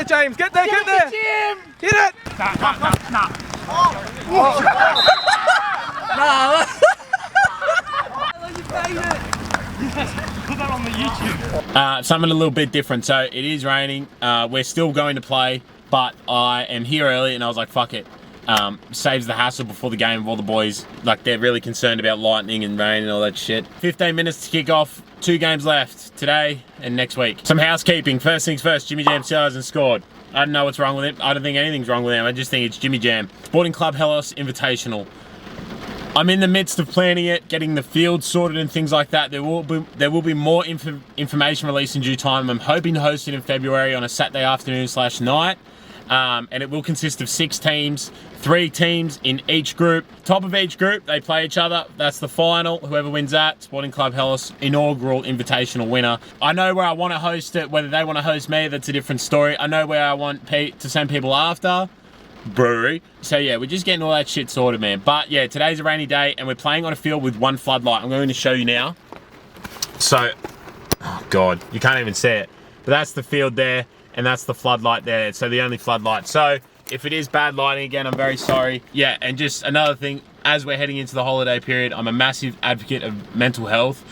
there, James. Get there, get there. Jim. Hit it. Nah. Put that on the YouTube. Something a little bit different. So it is raining. We're still going to play, but I am here early and I was like, fuck it. Saves the hassle before the game of all the boys. Like, they're really concerned about lightning and rain and all that shit. 15 minutes to kick off. 2 games left, today and next week. Some housekeeping. First things first, JimmyJam still hasn't scored. I don't know what's wrong with him. I don't think anything's wrong with him. I just think it's JimmyJam. Sporting Club Helos Invitational. I'm in the midst of planning it, getting the field sorted and things like that. There will be more information released in due time. I'm hoping to host it in February on a Saturday afternoon/night. And it will consist of 6 teams, 3 teams in each group. Top of each group, they play each other. That's the final. Whoever wins that, Sporting Club Helos inaugural invitational winner. I know where I want to host it. Whether they want to host me, that's a different story. I know where I want to send people after. Brewery. So yeah, we're just getting all that shit sorted, man. But yeah, today's a rainy day and we're playing on a field with 1 floodlight. I'm going to show you now. So, oh God, you can't even see it. But that's the field there. And that's the floodlight there, so the only floodlight. So if it is bad lighting again, I'm very sorry. Yeah, and just another thing, as we're heading into the holiday period, I'm a massive advocate of mental health.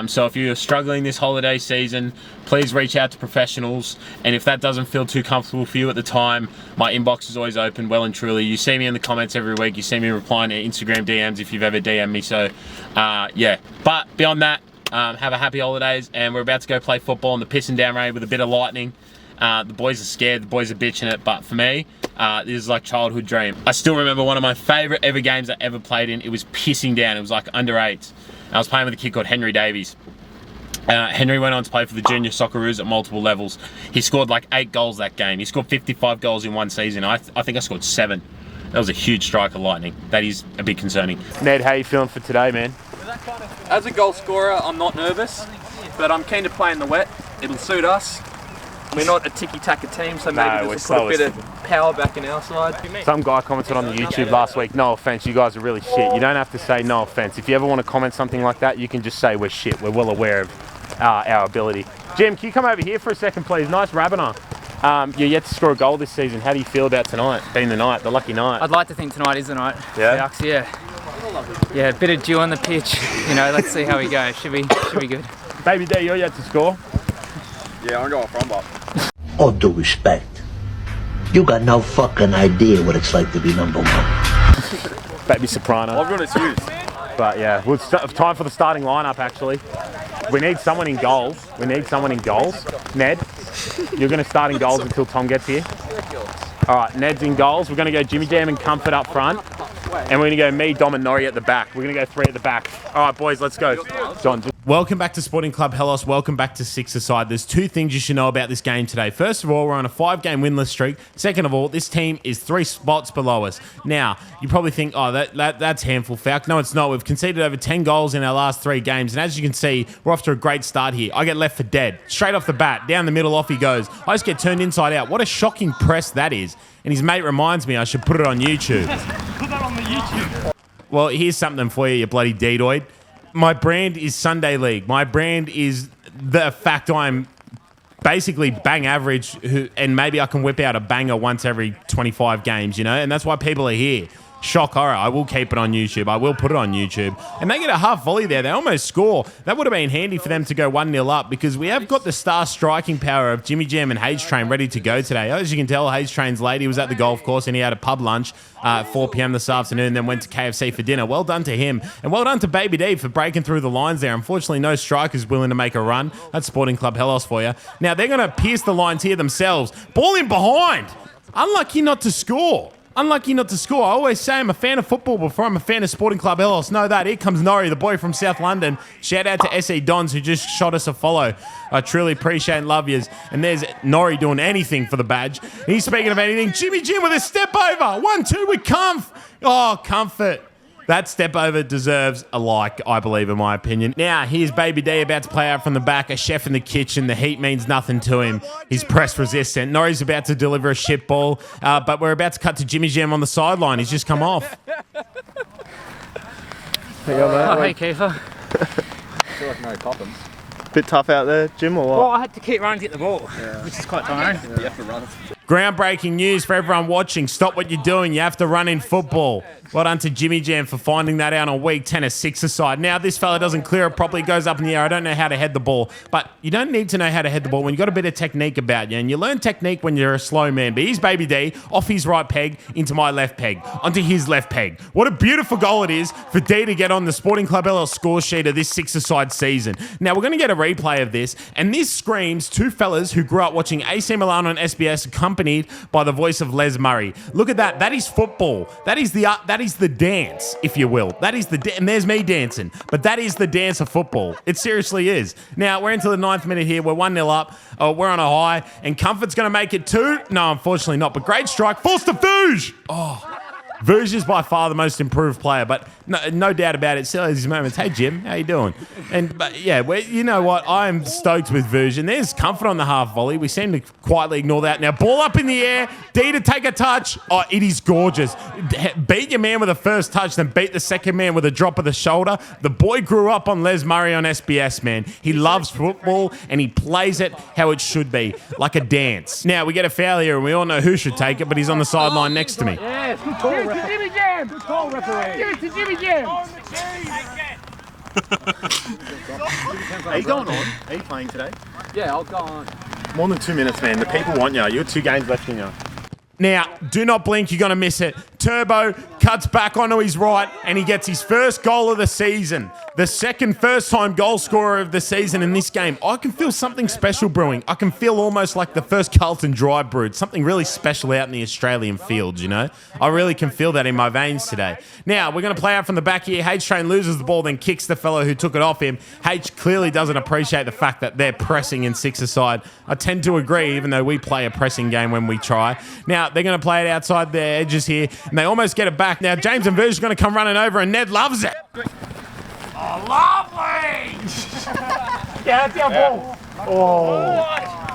So if you're struggling this holiday season, please reach out to professionals. And if that doesn't feel too comfortable for you at the time, my inbox is always open, well and truly. You see me in the comments every week. You see me replying to Instagram DMs if you've ever DM'd me. So yeah, but beyond that, have a happy holidays. And we're about to go play football in the pissing down rain with a bit of lightning. The boys are scared, the boys are bitching it, but for me, this is like childhood dream. I still remember one of my favourite ever games I ever played in. It was pissing down, it was like under 8s. I was playing with a kid called Henry Davies. Henry went on to play for the Junior Socceroos at multiple levels. He scored like 8 goals that game. He scored 55 goals in one season. I think I scored 7. That was a huge strike of lightning. That is a bit concerning. Ned, how you feeling for today, man? As a goal scorer, I'm not nervous, but I'm keen to play in the wet. It'll suit us. We're not a tiki-taka team, so maybe this will put a bit of power back in our side. Some guy commented on the YouTube last week, no offence, you guys are really shit. You don't have to say no offence. If you ever want to comment something like that, you can just say we're shit. We're well aware of our ability. Jim, can you come over here for a second, please? Nice rabbinar. You're yet to score a goal this season. How do you feel about tonight, being the night, the lucky night? I'd like to think tonight is the night. Yeah? Yeah, a bit of dew on the pitch. You know, let's see how we go. Should be good. Baby D, you're yet to score. Yeah, I'm going from up. All due respect, you got no fucking idea what it's like to be #1. Baby soprano. I've got its use. But yeah, well, it's time for the starting lineup actually. We need someone in goals. Ned, you're going to start in goals until Tom gets here. All right, Ned's in goals. We're going to go JimmyJam and Comfort up front. And we're going to go me, Dom and Nori at the back. We're going to go 3 at the back. All right, boys, let's go. John. Welcome back to Sporting Club Helos. Welcome back to Six-a-Side. There's 2 things you should know about this game today. First of all, we're on a 5-game winless streak. Second of all, this team is 3 spots below us. Now, you probably think, oh, that's handful, Falk. No, it's not. We've conceded over 10 goals in our last 3 games. And as you can see, we're off to a great start here. I get left for dead. Straight off the bat, down the middle, off he goes. I just get turned inside out. What a shocking press that is. And his mate reminds me I should put it on YouTube. Put that on the YouTube. Well, here's something for you, you bloody dedoid. My brand is Sunday League. My brand is the fact I'm basically bang average, and maybe I can whip out a banger once every 25 games, you know? And that's why people are here. Shock horror. I will keep it on YouTube. I will put it on YouTube. And they get a half volley there. They almost score. That would have been handy for them to go 1-0 up because we have got the star striking power of JimmyJam and H-Train ready to go today. As you can tell, H-Train's late. He was at the golf course and he had a pub lunch at 4 p.m. this afternoon, then went to KFC for dinner. Well done to him. And well done to Baby D for breaking through the lines there. Unfortunately, no strikers willing to make a run. That's Sporting Club Helos for you. Now, they're going to pierce the lines here themselves. Ball in behind. Unlucky not to score. Unlucky not to score. I always say I'm a fan of football before I'm a fan of Sporting Club Helos. Know that. Here comes Nori, the boy from South London. Shout out to SE Dons who just shot us a follow. I truly appreciate and love yous. And there's Nori doing anything for the badge. He's speaking of anything. JimmyJam with a step over. 1-2 with Comf. Oh, comfort. That step over deserves a like, I believe, in my opinion. Now, here's Baby D about to play out from the back. A chef in the kitchen. The heat means nothing to him. He's press resistant. Nori's about to deliver a shit ball, but we're about to cut to JimmyJam on the sideline. He's just come off. Oh, hey, Kiefer. I feel like no Coppins. Bit tough out there, Jim, or what? Well, I had to keep running to get the ball, which is quite tiring. You have to run. Groundbreaking news for everyone watching. Stop what you're doing. You have to run in football. Well done to JimmyJam for finding that out on week 10 of six-a-side. Now, this fella doesn't clear it properly, goes up in the air. I don't know how to head the ball, but you don't need to know how to head the ball when you've got a bit of technique about you, and you learn technique when you're a slow man. But here's Baby D off his right peg into my left peg, onto his left peg. What a beautiful goal it is for D to get on the Sporting Club Helos score sheet of this six-a-side season. Now, we're going to get a replay of this, and this screams two fellas who grew up watching AC Milan on SBS, accompanied by the voice of Les Murray. Look at that. That is football. That is the dance, if you will. That is and there's me dancing. But that is the dance of football. It seriously is. Now, we're into the 9th minute here. We're 1-0 up. We're on a high. And Comfort's going to make it 2. No, unfortunately not. But great strike. Forced to Vooge. Oh. Vooge is by far the most improved player, but no doubt about it. Still has his moments. Hey, Jim, how you doing? But you know what? I'm stoked with Vooge, and there's Comfort on the half volley. We seem to quietly ignore that. Now, ball up in the air. D to take a touch. Oh, it is gorgeous. Beat your man with a first touch, then beat the second man with a drop of the shoulder. The boy grew up on Les Murray on SBS, man. He loves football, and he plays it how it should be, like a dance. Now, we get a foul here, and we all know who should take it, but he's on the sideline next to me. Yes, good call, referee. JimmyJam! Good call, referee. Give it to JimmyJam! Are you going on? Are you playing today? Yeah, I'll go on. More than 2 minutes, man. The people want you. You've 2 games left in you. Now, do not blink, you're going to miss it. Turbo cuts back onto his right, and he gets his first goal of the season. The second first-time goal scorer of the season in this game. I can feel something special brewing. I can feel almost like the first Carlton Dry brewed. Something really special out in the Australian fields, you know? I really can feel that in my veins today. Now, we're going to play out from the back here. H-Train loses the ball, then kicks the fellow who took it off him. H clearly doesn't appreciate the fact that they're pressing in six-a-side. I tend to agree, even though we play a pressing game when we try. Now, they're going to play it outside their edges here, and they almost get it back. Now, James and Verge are going to come running over, and Ned loves it. Oh, lovely! Yeah, that's our ball. Oh.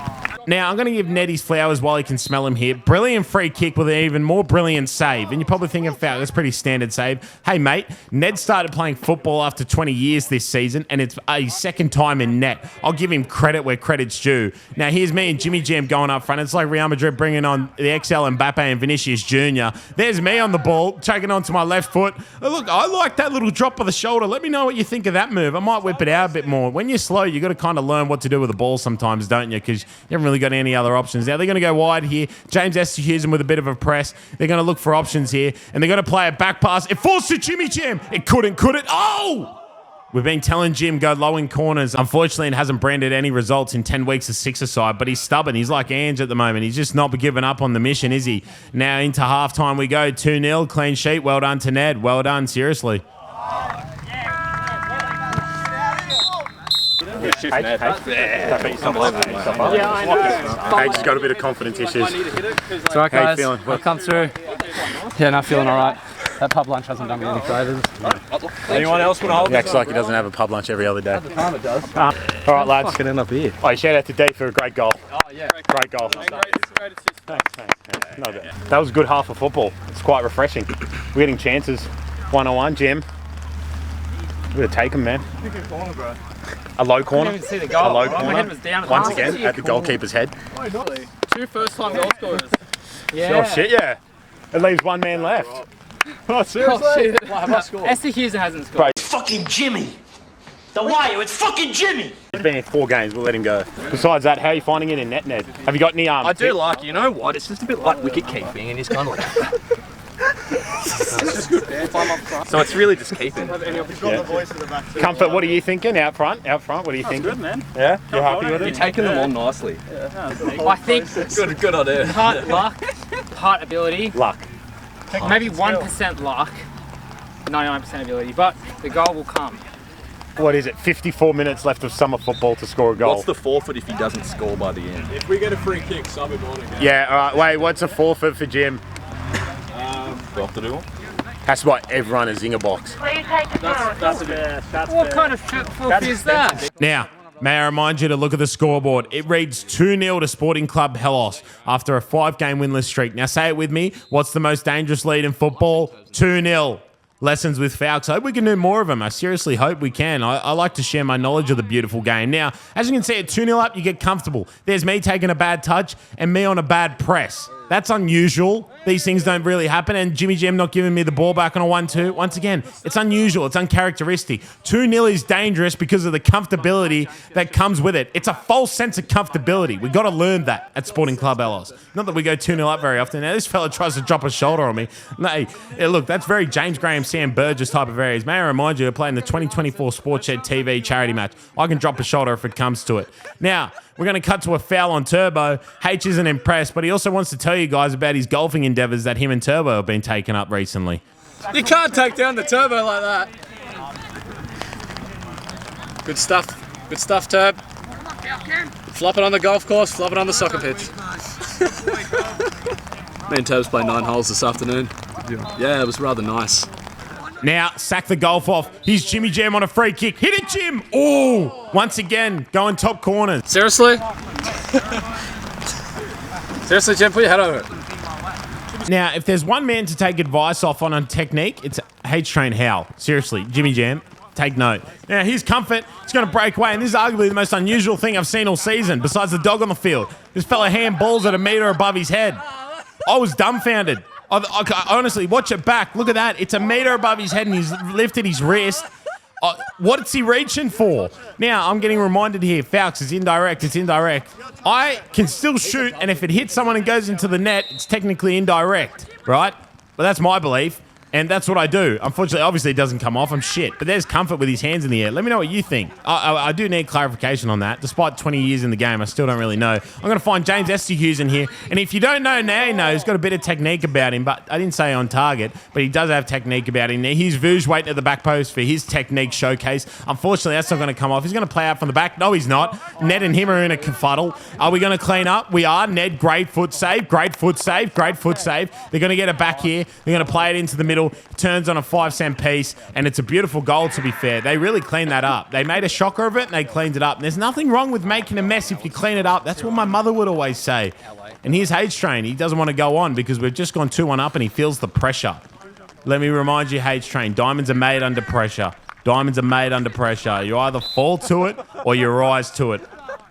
Now, I'm going to give Ned his flowers while he can smell him here. Brilliant free kick with an even more brilliant save. And you're probably thinking, foul, that's pretty standard save. Hey, mate, Ned started playing football after 20 years this season, and it's his second time in net. I'll give him credit where credit's due. Now, here's me and JimmyJam going up front. It's like Real Madrid bringing on the XL Mbappe and Vinicius Jr. There's me on the ball, taking on to my left foot. Oh, look, I like that little drop of the shoulder. Let me know what you think of that move. I might whip it out a bit more. When you're slow, you got to kind of learn what to do with the ball sometimes, don't you? Because you haven't really got any other options. Now they're going to go wide here. James executes him with a bit of a press. They're going to look for options here, and they're going to play a back pass. It falls to JimmyJam. It couldn't, could it? Oh! We've been telling Jim go low in corners. Unfortunately, it hasn't branded any results in 10 weeks of six-a-side, but he's stubborn. He's like Ange at the moment. He's just not giving up on the mission, is he? Now into halftime we go. 2-0, clean sheet. Well done to Ned. Well done, seriously. H just got a bit of confidence issues. It's alright, guys. How you feeling? I'll come through. Yeah, not feeling alright. That pub lunch hasn't done me any favours. Anyone else want to hold? He acts like he doesn't have a pub lunch every other day. At the time it does. Alright, lads. Fucking end up here. Oh, shout out to D for a great goal. Oh, yeah. Great goal. Thanks. No, that was a good half of football. It's quite refreshing. We're getting chances. 1-on-1, Jim. We're going to take them, man. A low corner. I didn't even see the goal. A low My corner. head was down. Once again, at the goalkeeper's head. 2 first-time goal scorers. Yeah. Oh, shit, yeah. It leaves one man left. Oh, seriously? Oh, shit. What have I scored? Esther Hughes hasn't scored. It's fucking Jimmy. The wire, it's fucking Jimmy. He's been in 4 games, we'll let him go. Besides that, how are you finding it in net, Ned? Have you got any I do like, you know what, it's just a bit like wicket keeping and it's kind of like... So it's really just keeping. Comfort, what are you thinking out front? What are you thinking? Good, man. Yeah? You're happy with You're it? taking them on nicely. I think Good idea. part luck, part ability, Luck. maybe 1% luck, 99% ability, but the goal will come. What is it, 54 minutes left of summer football to score a goal? What's the forfeit if he doesn't score by the end? If we get a free kick, sub him on again. Yeah, alright, wait, what's a forfeit for Jim? Do I have to do one? Has to buy everyone a zinger box. What kind of filth is that? Now, may I remind you to look at the scoreboard. It reads 2-0 to Sporting Club Helos after a 5-game winless streak. Now say it with me. What's the most dangerous lead in football? 2-0. lessons with Falks. I hope we can do more of them. I seriously hope we can. I like to share my knowledge of the beautiful game. Now, as you can see, at 2-0 up, you get comfortable. There's me taking a bad touch and me on a bad press. That's unusual. These things don't really happen. And JimmyJam not giving me the ball back on a 1-2. Once again, it's unusual. It's uncharacteristic. 2-0 is dangerous because of the comfortability that comes with it. It's a false sense of comfortability. We've got to learn that at Sporting Club Helos. Not that we go 2-0 up very often. Now, this fella tries to drop a shoulder on me. No, yeah, look, that's very James Graham, Sam Burgess type of areas. May I remind you, we're playing the 2024 Sportshed TV charity match. I can drop a shoulder if it comes to it. Now, we're going to cut to a foul on Turbo. H isn't impressed, but he also wants to tell you guys about his golfing endeavours that him and Turbo have been taking up recently. You can't take down the Turbo like that. Good stuff. Good stuff, Turb. Flop it on the golf course, flop it on the soccer pitch. Me and Turb's played 9 holes this afternoon. Yeah, it was rather nice. Now, sack the golf off. Here's JimmyJam on a free kick. Hit it, Jim! Oh! Once again, going top corners. Seriously? Seriously, Jim, put your head over it. Now, if there's one man to take advice off on a technique, it's H-Train Hal. Seriously, JimmyJam, take note. Now, here's Comfort. He's going to break away, and this is arguably the most unusual thing I've seen all season, besides the dog on the field. This fella handballs at a metre above his head. I was dumbfounded. Honestly, watch it back. Look at that. It's a metre above his head and he's lifted his wrist. What's he reaching for? Now, I'm getting reminded here. Falks, it's indirect. It's indirect. I can still shoot, and if it hits someone and goes into the net, it's technically indirect, right? But that's my belief, and that's what I do. Unfortunately, obviously, it doesn't come off. I'm shit. But there's Comfort with his hands in the air. Let me know what you think. I do need clarification on that. Despite 20 years in the game, I still don't really know. I'm going to find James Estehughes in here. And if you don't know, now you know. He's got a bit of technique about him. But I didn't say on target, but he does have technique about him. Here's Vuj waiting at the back post for his technique showcase. Unfortunately, that's not going to come off. He's going to play out from the back. No, he's not. Ned and him are in a kerfuddle. Are we going to clean up? We are. Ned, great foot save. Great foot save. Great foot save. They're going to get it back here. They're going to play it into the middle. Turns on a 5-cent piece, and it's a beautiful goal, to be fair. They really cleaned that up. They made a shocker of it, and they cleaned it up. And there's nothing wrong with making a mess if you clean it up. That's what my mother would always say. And here's H-Train. He doesn't want to go on because we've just gone 2-1 up, and he feels the pressure. Let me remind you, H-Train, diamonds are made under pressure. Diamonds are made under pressure. You either fall to it or you rise to it.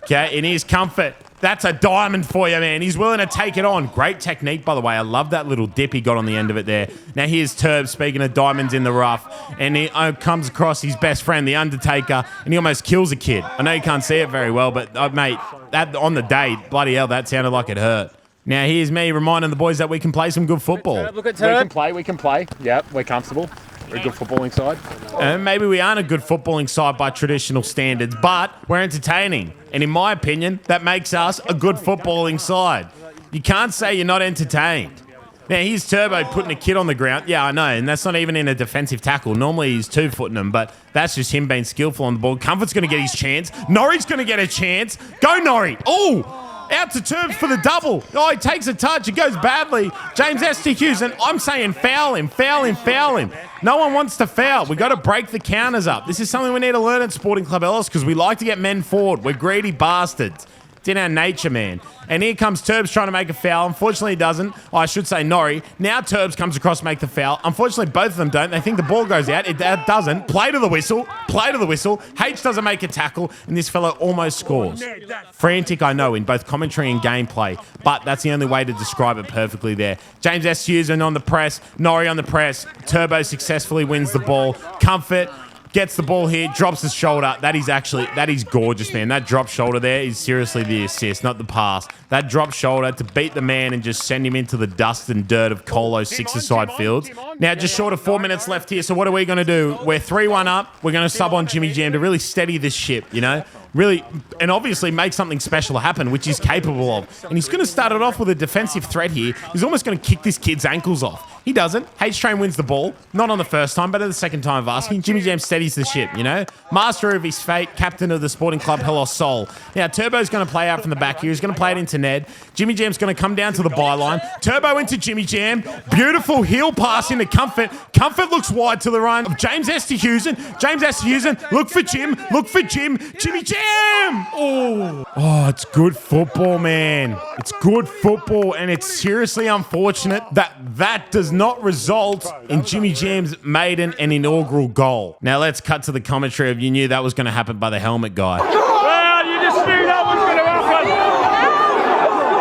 Okay, and here's Comfort. That's a diamond for you, man. He's willing to take it on. Great technique, by the way. I love that little dip he got on the end of it there. Now here's Turb, speaking of diamonds in the rough. And he comes across his best friend, The Undertaker, and he almost kills a kid. I know you can't see it very well, but, mate, that on the day, bloody hell, that sounded like it hurt. Now here's me reminding the boys that we can play some good football. Look at Turb. We can play. Yep, we're comfortable. We're a good footballing side. Maybe we aren't a good footballing side by traditional standards, but we're entertaining. And in my opinion, that makes us a good footballing side. You can't say you're not entertained. Now, here's Turbo putting a kid on the ground. Yeah, I know, and that's not even in a defensive tackle. Normally, he's 2-footing him, but that's just him being skillful on the ball. Comfort's going to get his chance. Norrie's going to get a chance. Go, Norrie. Oh! Out to Turbs for the double. Oh, he takes a touch. It goes badly. James Estehughes, and I'm saying foul him, foul him, foul him. No one wants to foul. We've got to break the counters up. This is something we need to learn at Sporting Club Helos because we like to get men forward. We're greedy bastards. It's in our nature, man. And here comes Turbs trying to make a foul. Unfortunately, he doesn't. Oh, I should say Norrie. Now Turbs comes across to make the foul. Unfortunately, both of them don't. They think the ball goes out. It doesn't. Play to the whistle. Play to the whistle. H doesn't make a tackle, and this fellow almost scores. Frantic, I know, in both commentary and gameplay, but that's the only way to describe it perfectly there. James Estehughes on the press. Norrie on the press. Turbo successfully wins the ball. Comfort gets the ball here, drops his shoulder. That is gorgeous, man. That drop shoulder there is seriously the assist, not the pass. That drop shoulder to beat the man and just send him into the dust and dirt of Colo's six-a-side fields. Now, just short of 4 minutes left here, so what are we going to do? We're 3-1 up. We're going to sub on JimmyJam to really steady this ship, you know? Really, and obviously make something special happen, which he's capable of. And he's going to start it off with a defensive threat here. He's almost going to kick this kid's ankles off. He doesn't. H-Train wins the ball. Not on the first time, but at the second time of asking. JimmyJam steadies the ship, you know? Master of his fate, captain of the Sporting Club Helos Soul. Now, Turbo's going to play out from the back here. He's going to play it into Ned. JimmyJam's going to come down to the byline. Turbo into JimmyJam. Beautiful heel pass into Comfort. Comfort looks wide to the run of James Estehughes. James Estehughes, look for Jim. Look for Jim. JimmyJam! Jam! Oh, it's good football, man. It's good football, and it's seriously unfortunate that does not result in Jimmy Jam's maiden and inaugural goal. Now let's cut to the commentary of you knew that was going to happen by the helmet guy. Well, you just knew that was going to happen.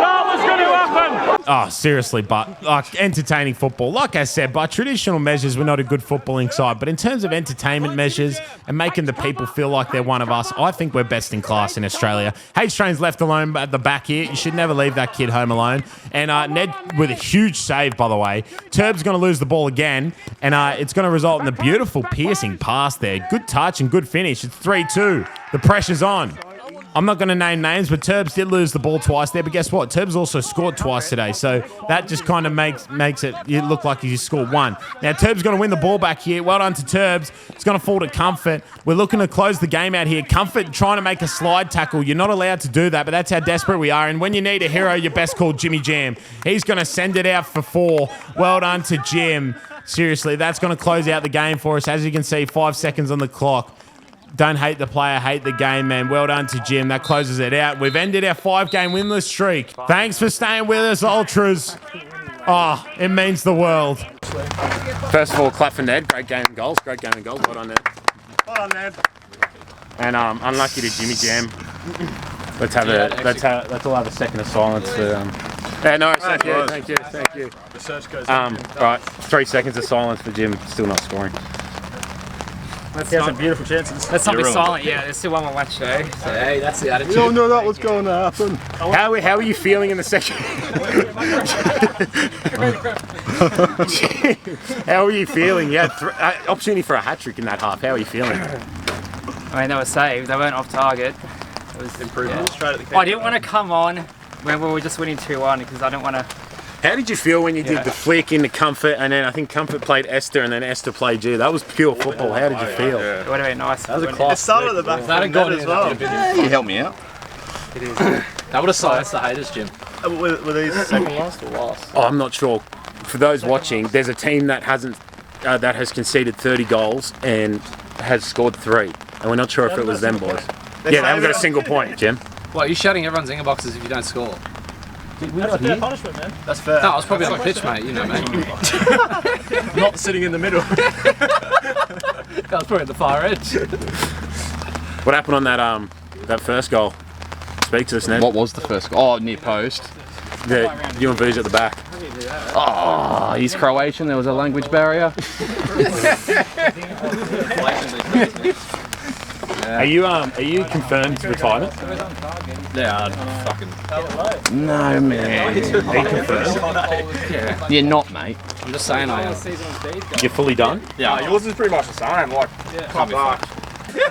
That was going to happen. Oh, seriously, but like entertaining football. Like I said, by traditional measures, we're not a good footballing side. But in terms of entertainment measures and making the people feel like they're one of us, I think we're best in class in Australia. H-Train's left alone at the back here. You should never leave that kid home alone. And Ned with a huge save, by the way. Turb's going to lose the ball again. And it's going to result in a beautiful piercing pass there. Good touch and good finish. It's 3-2. The pressure's on. I'm not going to name names, but Turbs did lose the ball twice there. But guess what? Turbs also scored twice today. So that just kind of makes it look like he scored one. Now, Turbs going to win the ball back here. Well done to Turbs. It's going to fall to Comfort. We're looking to close the game out here. Comfort trying to make a slide tackle. You're not allowed to do that, but that's how desperate we are. And when you need a hero, you're best called Jimmy Jam. He's going to send it out for 4. Well done to Jim. Seriously, that's going to close out the game for us. As you can see, 5 seconds on the clock. Don't hate the player, hate the game, man. Well done to Jim. That closes it out. We've ended our 5-game winless streak. Thanks for staying with us, Ultras. Oh, it means the world. First of all, clap for Ned. Great game and goals. Great game and goals. Well done, Ned. Well done, Ned. And unlucky to Jimmy Jam. Let's all have a second of silence for. Yeah, no, thank you. The search goes. All right, 3 seconds of silence for Jim. Still not scoring. He has some beautiful chances. Let's not be silent. Yeah, there's still one more match though. So, hey, that's the attitude. We all knew that was going to happen. How are you feeling in the second? How are you feeling? You had opportunity for a hat-trick in that half. How are you feeling? I mean, they were saved. They weren't off target. It was improvement. Yeah. Straight at the keeper. I didn't want to come on when we were just winning 2-1 because I didn't want to. How did you feel when you did the flick into Comfort and then I think Comfort played Esther and then Esther played you? That was pure football. How did you feel? It would have been nice. That was a class. It started at the back. That had gone as well. Can you help me out? It is. That would have silenced the haters, Jim. Were these second last or last? Oh, I'm not sure. For those watching, there's a team that has conceded 30 goals and has scored 3. And we're not sure if it was them boys. Yeah, they haven't got a single point, Jim. What, are you shouting everyone's zinger boxes if you don't score? That's a fair punishment, man. That's fair. No, I was probably on the pitch, mate. You know, mate. Not sitting in the middle. That was probably at the far edge. What happened on that first goal? Speak to us, Ned. What was the first goal? Oh, near post. You and Vooz at the back. Oh, he's Croatian. There was a language barrier. Are you confirmed retirement? Yeah, fucking. No, man. Are you confirmed? Yeah. You're not, mate. I'm just saying I am. You're fully done? Yeah. Yours is pretty much the same. Like, come back.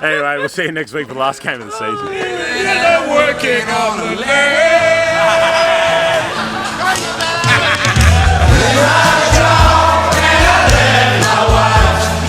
Anyway, we'll see you next week for the last game of the season. Working on the land.